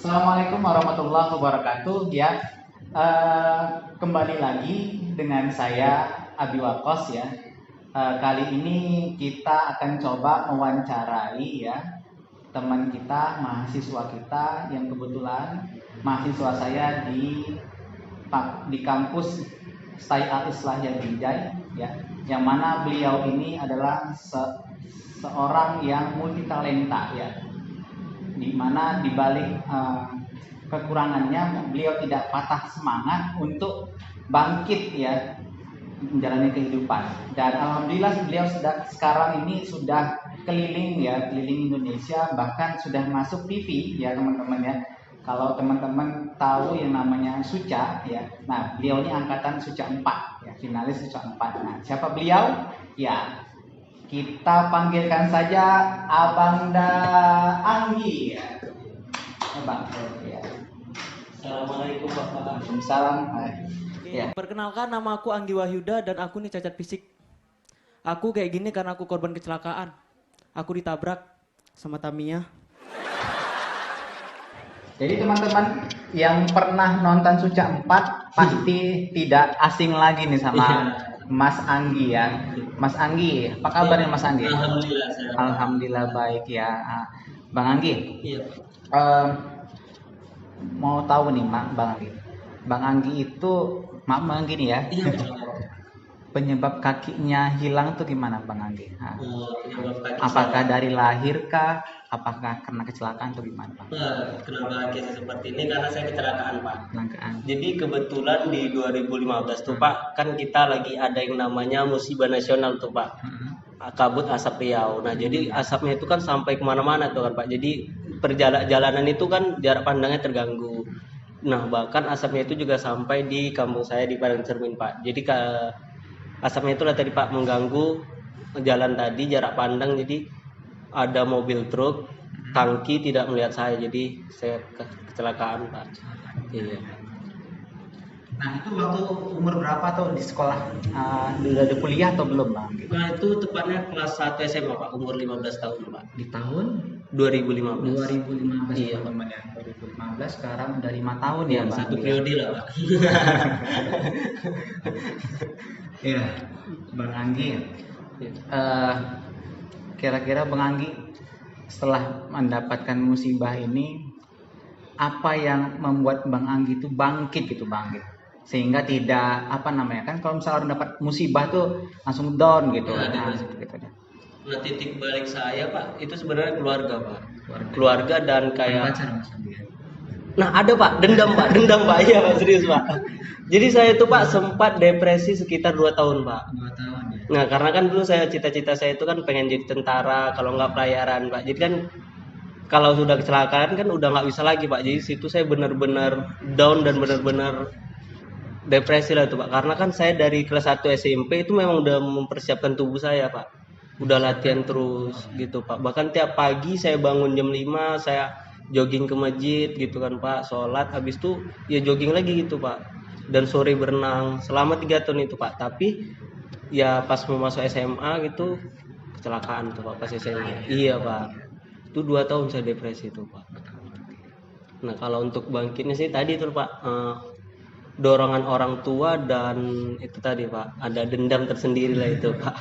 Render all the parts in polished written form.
Assalamualaikum warahmatullahi wabarakatuh. Ya, eh, kembali lagi dengan saya Abi Wakos ya. Kali ini kita akan coba mewawancarai ya teman kita, mahasiswa kita yang kebetulan mahasiswa saya di kampus Stai Al Islahiyah Binjai ya, yang mana beliau ini adalah seorang yang multitalenta ya, di mana dibalik kekurangannya beliau tidak patah semangat untuk bangkit ya menjalani kehidupan. Dan alhamdulillah beliau sekarang ini sudah keliling ya, keliling Indonesia, bahkan sudah masuk TV ya teman-teman ya. Kalau teman-teman tahu yang namanya Suca ya, nah beliau ini angkatan Suca 4 ya, finalis Suca 4. Nah, siapa beliau? Ya, kita panggilkan saja Abangda Anggi ya. Bang. Ya. Assalamualaikum Bapak. Waalaikumsalam. Ya. Perkenalkan, nama aku Anggi Wahyuda dan aku nih cacat fisik. Aku kayak gini karena aku korban kecelakaan. Aku ditabrak sama Tamiya. Jadi teman-teman yang pernah nonton Suca 4 pasti tidak asing lagi nih sama Mas Anggi ya. Mas Anggi, apa kabarnya Mas Anggi? Alhamdulillah. Alhamdulillah baik ya. Bang Anggi. Iya. Mau tahu nih Bang Anggi. Bang Anggi itu maaf Bang Anggi nih ya. Iya. Penyebab kakinya hilang tuh gimana Bang Anggi? Penyebab kaki Apakah dari lahir kah? Apakah karena kecelakaan atau gimana Pak? Kenapa kaki seperti ini? Karena saya kecelakaan Pak. Kecelakaan. Jadi kebetulan di 2015 tuh Pak, kan kita lagi ada yang namanya musibah nasional tuh Pak. Kabut asap Riau. Nah jadi asapnya itu kan sampai kemana-mana tuh kan Pak. Jadi perjalanan itu kan jarak pandangnya terganggu. Nah bahkan asapnya itu juga sampai di kampung saya di Padang Cermin Pak. Jadi asapnya itu lah tadi Pak mengganggu jalan tadi, jarak pandang. Jadi ada mobil truk, tangki tidak melihat saya. Jadi saya kecelakaan Pak. Iya. Nah itu waktu umur berapa tuh di sekolah? Udah ada kuliah atau belum Bang? Nah itu tepatnya kelas 1 SMA Pak, umur 15 tahun Pak. Di tahun 2015. 2015 Iya. teman-teman ya. 2015 sekarang udah 5 tahun ya Bang. Satu periode lah Pak. Iya, Bang Anggi. Kira-kira Bang Anggi setelah mendapatkan musibah ini, apa yang membuat Bang Anggi itu bangkit gitu Bang Anggi? Sehingga tidak kan kalau misalnya orang dapat musibah tuh langsung down gitu. Gitu. Nah titik balik saya Pak itu sebenarnya keluarga Pak. Keluarga dan kayak. Pacar Mas Anggi. Nah ada Pak, dendam Pak, iya Pak, serius Pak. Jadi saya itu Pak sempat depresi sekitar 2 tahun Pak. 2 tahun ya. Nah karena kan dulu cita-cita saya itu kan pengen jadi tentara, kalau nggak pelayaran Pak. Jadi kan kalau sudah kecelakaan kan udah nggak bisa lagi Pak. Jadi situ saya benar-benar down dan benar-benar depresi lah tuh Pak. Karena kan saya dari kelas 1 SMP itu memang udah mempersiapkan tubuh saya Pak. Udah latihan terus gitu Pak. Bahkan tiap pagi saya bangun jam 5, saya jogging ke masjid gitu kan Pak, sholat, habis itu ya jogging lagi gitu Pak. Dan sore berenang selama 3 tahun itu Pak. Tapi ya pas mau masuk SMA gitu kecelakaan tuh Pak pas SMA. Iya Pak. Itu 2 tahun saya depresi itu Pak. Nah kalau untuk bangkitnya sih tadi tuh Pak, dorongan orang tua dan itu tadi Pak, ada dendam tersendiri lah itu Pak.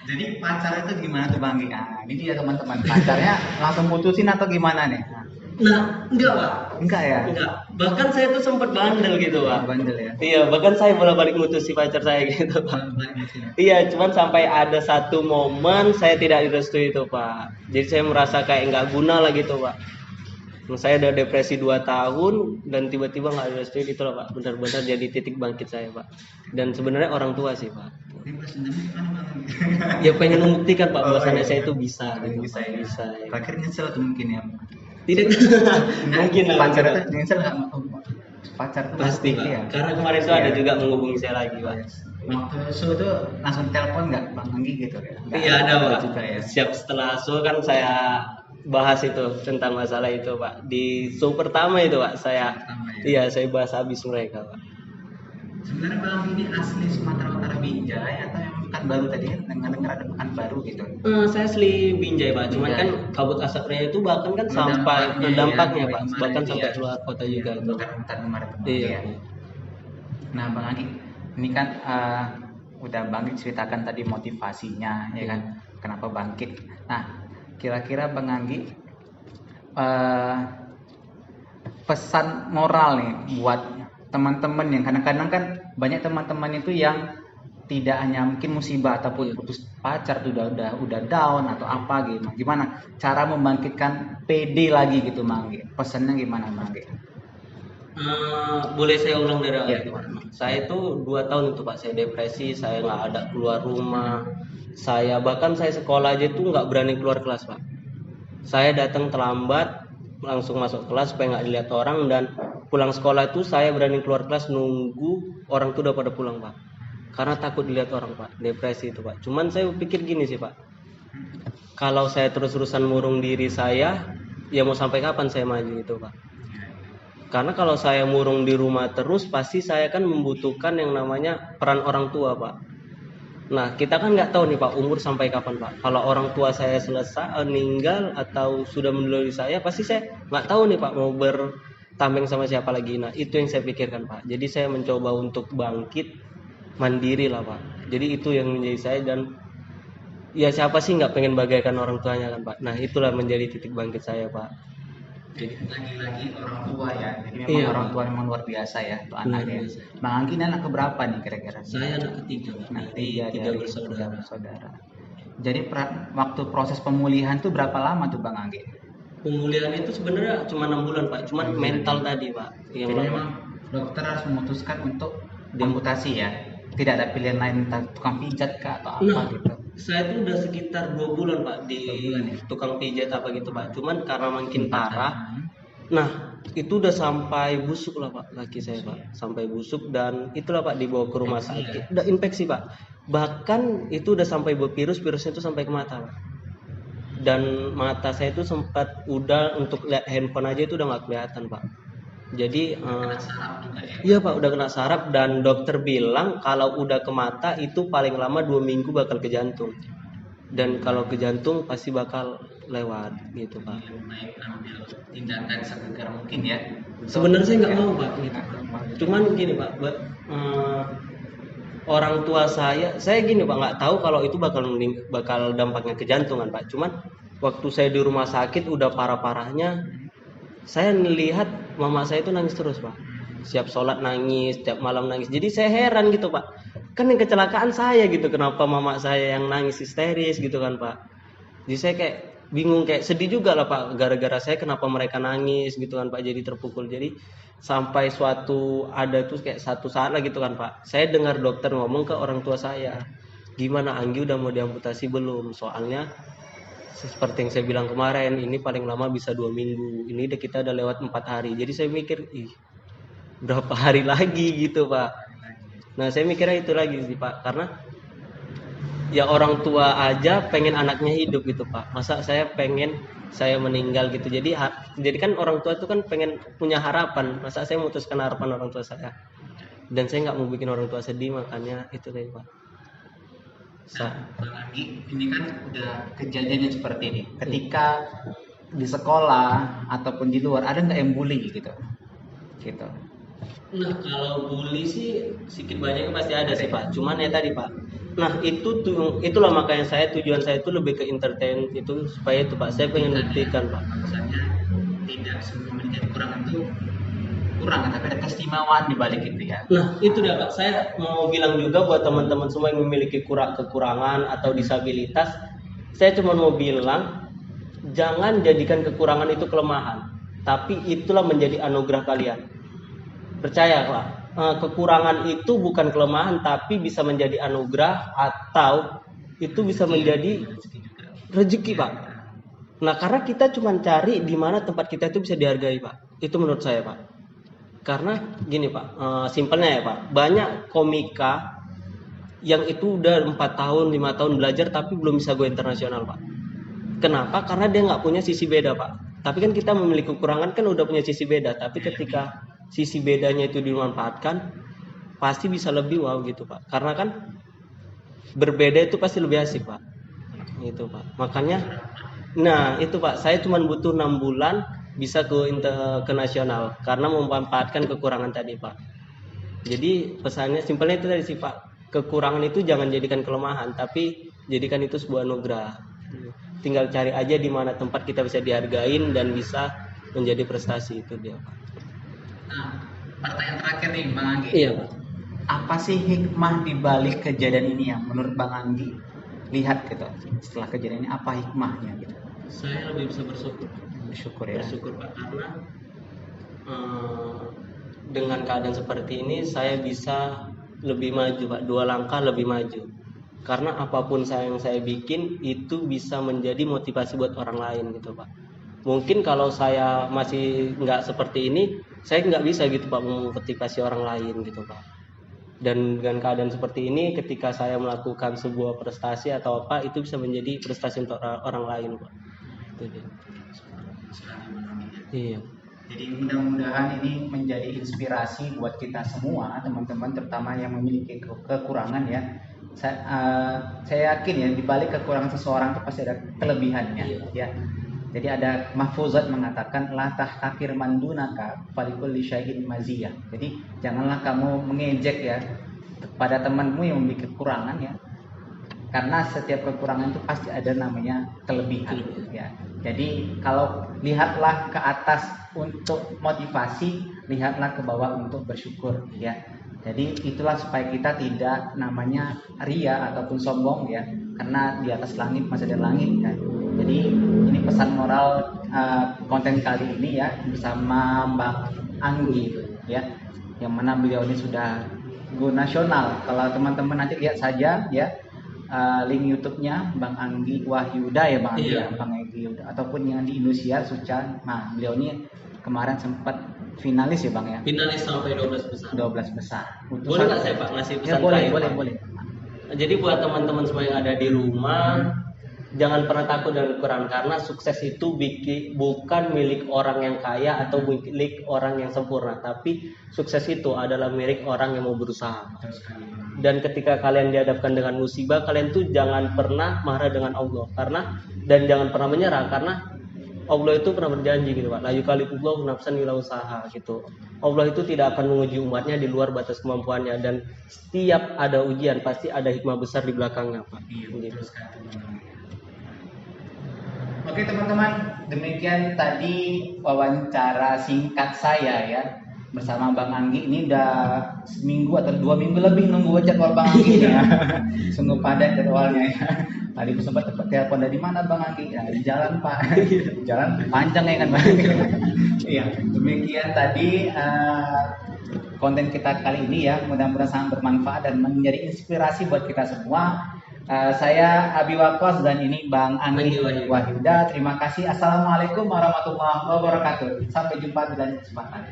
Jadi pacarnya itu gimana tuh Bang Anggi? Nah, ini dia teman-teman. Pacarnya langsung putusin atau gimana nih? Nah, enggak Pak. Enggak ya? Enggak. Bahkan saya tuh sempat bandel gitu Pak. Bandel ya. Iya, bahkan saya bolak-balik mutusi pacar saya gitu Pak. Iya, cuman sampai ada satu momen saya tidak direstui itu Pak. Jadi saya merasa kayak nggak guna lah gitu Pak. Saya udah depresi 2 tahun dan tiba-tiba nggak direstui gitu loh Pak. Benar-benar jadi titik bangkit saya Pak. Dan sebenarnya orang tua sih Pak. Ya pengen membuktikan Pak bahwasannya saya itu bisa gitu. Bisa ya. Bisa. Ya. Terakhir nyesel tuh mungkin ya. Tidak mungkin lah. Pacar itu nyesel nggak? Pacar tuh Pasti Pak. ya. Karena kemarin itu ada juga menghubungi saya lagi Pak. Waktu itu langsung telepon nggak Bang Anggi gitu ya? Iya ada Pak. Juga ya. Siap setelah show kan saya bahas itu tentang masalah itu Pak. Di show pertama itu Pak saya iya saya bahas habis mereka Pak. Sebenarnya Bang Anggi ini asli Sumatera Utara Binjai atau yang bukan Pekanbaru tadi kan, dengar ada Pekanbaru gitu. Saya asli Binjai Pak, cuman Binjai. kan kabut asapnya itu bahkan kan sampai dampaknya Pak, bahkan sampai keluar kota juga itu. Hutan kemarin Iya. ya. Nah Bang Anggi, ini kan udah Bang Anggi ceritakan tadi motivasinya ya kan, kenapa bangkit. Nah kira-kira Bang Anggi pesan moral nih buat teman-teman yang kadang-kadang kan banyak teman-teman itu yang tidak hanya mungkin musibah ataupun putus pacar tuh udah down atau apa gitu. Gimana cara membangkitkan PD lagi gitu Bang Anggi? Pesannya gimana Bang Anggi? Boleh saya ulang dari awal Iya. itu Pak? Saya itu 2 tahun itu Pak, saya depresi, saya nggak ada keluar rumah, saya sekolah aja tuh nggak berani keluar kelas Pak. Saya datang terlambat, langsung masuk kelas supaya nggak dilihat orang, dan pulang sekolah itu saya berani keluar kelas nunggu orang tuh udah pada pulang Pak, karena takut dilihat orang Pak, depresi itu Pak. Cuman saya pikir gini sih Pak, kalau saya terus-terusan murung diri saya, ya mau sampai kapan saya maju itu Pak. Karena kalau saya murung di rumah terus, pasti saya kan membutuhkan yang namanya peran orang tua Pak. Nah kita kan nggak tahu nih Pak umur sampai kapan Pak. Kalau orang tua saya selesai meninggal atau sudah mendahului saya, pasti saya nggak tahu nih Pak mau bertanding sama siapa lagi. Nah itu yang saya pikirkan Pak. Jadi saya mencoba untuk bangkit mandiri lah Pak. Jadi itu yang menjadi saya, dan ya siapa sih nggak pengen bagaikan orang tuanya kan Pak. Nah itulah menjadi titik bangkit saya Pak. Jadi lagi-lagi orang tua ya. Jadi memang Iya, orang Pak. tua memang luar biasa ya tuh Luar anaknya. biasa. Bang Anggi ini anak keberapa nih kira-kira? Saya anak ketiga Pak. Anak Dari tiga dari bersaudara. bersaudara. Jadi waktu proses pemulihan tuh berapa lama tuh Bang Anggi? Pemulihan itu sebenarnya cuma 6 bulan Pak. Cuman mental tadi Pak yang Jadi lama. memang dokter harus memutuskan untuk diamputasi ya. Tidak ada pilihan lain, entah tukang pijat kah atau apa Nah, gitu. saya tuh udah sekitar 2 bulan Pak di 2 bulan ya? tukang pijat apa gitu Pak. Cuman karena makin parah, nah itu udah sampai busuk lah Pak kaki saya Pak, sampai busuk, dan itulah Pak dibawa ke rumah sakit, udah infeksi Pak, bahkan itu udah sampai virusnya itu sampai ke mata Pak. Dan mata saya itu sempat udah untuk lihat handphone aja itu udah nggak kelihatan Pak. Jadi iya Pak udah kena saraf, dan dokter bilang kalau udah ke mata itu paling lama 2 minggu bakal ke jantung, dan kalau ke jantung pasti bakal lewat gitu Pak. Baik, ambil tindakan segera mungkin ya. Sebenarnya saya nggak mau Pak gitu. Cuman gini Pak, orang tua saya gini Pak, nggak tahu kalau itu bakal dampaknya ke jantungan Pak. Cuman waktu saya di rumah sakit udah parah-parahnya, saya melihat mama saya itu nangis terus Pak. Siap sholat nangis, setiap malam nangis. Jadi saya heran gitu Pak. Kan yang kecelakaan saya gitu, kenapa mama saya yang nangis histeris gitu kan Pak. Jadi saya kayak bingung, kayak sedih juga lah Pak, gara-gara saya kenapa mereka nangis gitu kan Pak, jadi terpukul. Jadi sampai ada tuh kayak satu saat lah gitu kan Pak, saya dengar dokter ngomong ke orang tua saya, gimana Anggi udah mau diamputasi belum, soalnya seperti yang saya bilang kemarin, ini paling lama bisa 2 minggu, ini kita udah lewat 4 hari. Jadi saya mikir, berapa hari lagi gitu Pak. Nah saya mikirnya itu lagi sih Pak, karena ya orang tua aja pengen anaknya hidup gitu Pak, masa saya pengen saya meninggal gitu. Jadi kan orang tua itu kan pengen punya harapan, masa saya memutuskan harapan orang tua saya, dan saya nggak mau bikin orang tua sedih, makanya itu deh Pak. Bang Anggi, ini kan udah kejadiannya seperti ini. Ketika di sekolah ataupun di luar, ada nggak yang bully gitu? Gitu. Nah kalau bully sih sedikit banyaknya pasti ada sih Pak. Cuman ya tadi Pak. Nah itulah makanya tujuan saya itu lebih ke entertain itu, supaya itu Pak. Saya pengen buktikan Pak. Maksudnya tidak semua menjadi kurang itu kurang, tapi ada keistimewaan di balik itu ya. Nah itu dia Pak. Saya mau bilang juga buat teman-teman semua yang memiliki kekurangan atau disabilitas. Saya cuma mau bilang, jangan jadikan kekurangan itu kelemahan, tapi itulah menjadi anugerah kalian. Percaya Pak, kekurangan itu bukan kelemahan, tapi bisa menjadi anugerah, atau itu bisa menjadi rezeki Pak. Nah karena kita cuma cari di mana tempat kita itu bisa dihargai Pak. Itu menurut saya Pak. Karena gini Pak, simpelnya ya Pak, banyak komika yang itu udah 4 tahun, 5 tahun belajar tapi belum bisa go internasional Pak. Kenapa? Karena dia nggak punya sisi beda Pak. Tapi kan kita memiliki kekurangan kan udah punya sisi beda, tapi ketika sisi bedanya itu dimanfaatkan, pasti bisa lebih wow gitu Pak. Karena kan berbeda itu pasti lebih asik Pak. Itu Pak. Makanya, nah itu Pak, saya cuma butuh 6 bulan bisa ke nasional karena memanfaatkan kekurangan tadi Pak. Jadi pesannya simpelnya itu dari sih Pak, kekurangan itu jangan jadikan kelemahan, tapi jadikan itu sebuah anugerah. Tinggal cari aja di mana tempat kita bisa dihargain dan bisa menjadi prestasi, itu dia Pak. Nah, pertanyaan terakhir nih Bang Anggi. Iya Pak. Apa sih hikmah di balik kejadian ini yang menurut Bang Anggi lihat gitu setelah kejadian ini, apa hikmahnya gitu? Saya lebih bisa bersyukur. Bersyukur ya. Bersyukur Pak, karena dengan keadaan seperti ini saya bisa lebih maju Pak, 2 langkah lebih maju. Karena apapun yang saya bikin itu bisa menjadi motivasi buat orang lain gitu Pak. Mungkin kalau saya masih nggak seperti ini, saya nggak bisa gitu Pak memotivasi orang lain gitu Pak. Dan dengan keadaan seperti ini, ketika saya melakukan sebuah prestasi atau apa, itu bisa menjadi prestasi untuk orang lain Pak. Itu dia. Iya. Jadi mudah-mudahan ini menjadi inspirasi buat kita semua teman-teman, terutama yang memiliki kekurangan ya. Saya yakin ya di balik kekurangan seseorang itu pasti ada kelebihannya ya. Jadi ada mahfuzat mengatakan la tahtakir mandunaka falikul syai'in maziyah. Jadi janganlah kamu mengejek ya pada temanmu yang memiliki kekurangan ya. Karena setiap kekurangan itu pasti ada namanya kelebihan ya. Jadi kalau lihatlah ke atas untuk motivasi, lihatlah ke bawah untuk bersyukur ya. Jadi itulah supaya kita tidak namanya ria ataupun sombong ya, karena di atas langit masih ada langit kan. Jadi ini pesan moral konten kali ini ya bersama Bang Anggi ya, yang mana beliau ini sudah go nasional. Kalau teman-teman nanti lihat saja ya link YouTube-nya Bang Anggi Wahyuda ya Bang Anggi, ya, Bang Anggi Wahyuda, ataupun yang di Indosiar Sucan. Nah beliau ini kemarin sempat finalis ya Bang ya. Finalis sampai 12 besar. 12 besar. Boleh nggak saya Pak ngasih pesan ya, boleh, terakhir? boleh. Jadi buat teman-teman semua yang ada di rumah, jangan pernah takut dengan kekurangan, karena sukses itu bukan milik orang yang kaya atau milik orang yang sempurna, tapi sukses itu adalah milik orang yang mau berusaha. Dan ketika kalian dihadapkan dengan musibah, kalian tuh jangan pernah marah dengan Allah, dan jangan pernah menyerah, karena Allah itu pernah berjanji gitu Pak, la yukallifullahu nafsan illa usaha gitu. Allah itu tidak akan menguji umatnya di luar batas kemampuannya, dan setiap ada ujian pasti ada hikmah besar di belakangnya Pak. Gitu. Oke teman-teman, demikian tadi wawancara singkat saya ya bersama Bang Anggi. Ini udah seminggu atau 2 minggu lebih nunggu jadwal Bang Anggi ya. Sungguh padat jadwalnya ya. Tadi sempat telepon, dari mana Bang Anggi? Ya, di jalan Pak. Jalan panjang ya kan Bang. Iya, demikian tadi konten kita kali ini ya. Mudah-mudahan sangat bermanfaat dan menjadi inspirasi buat kita semua. Saya Abi Waqqas dan ini Bang Anggi Wahyuda. Terima kasih. Assalamualaikum warahmatullahi wabarakatuh. Sampai jumpa di lain kesempatan.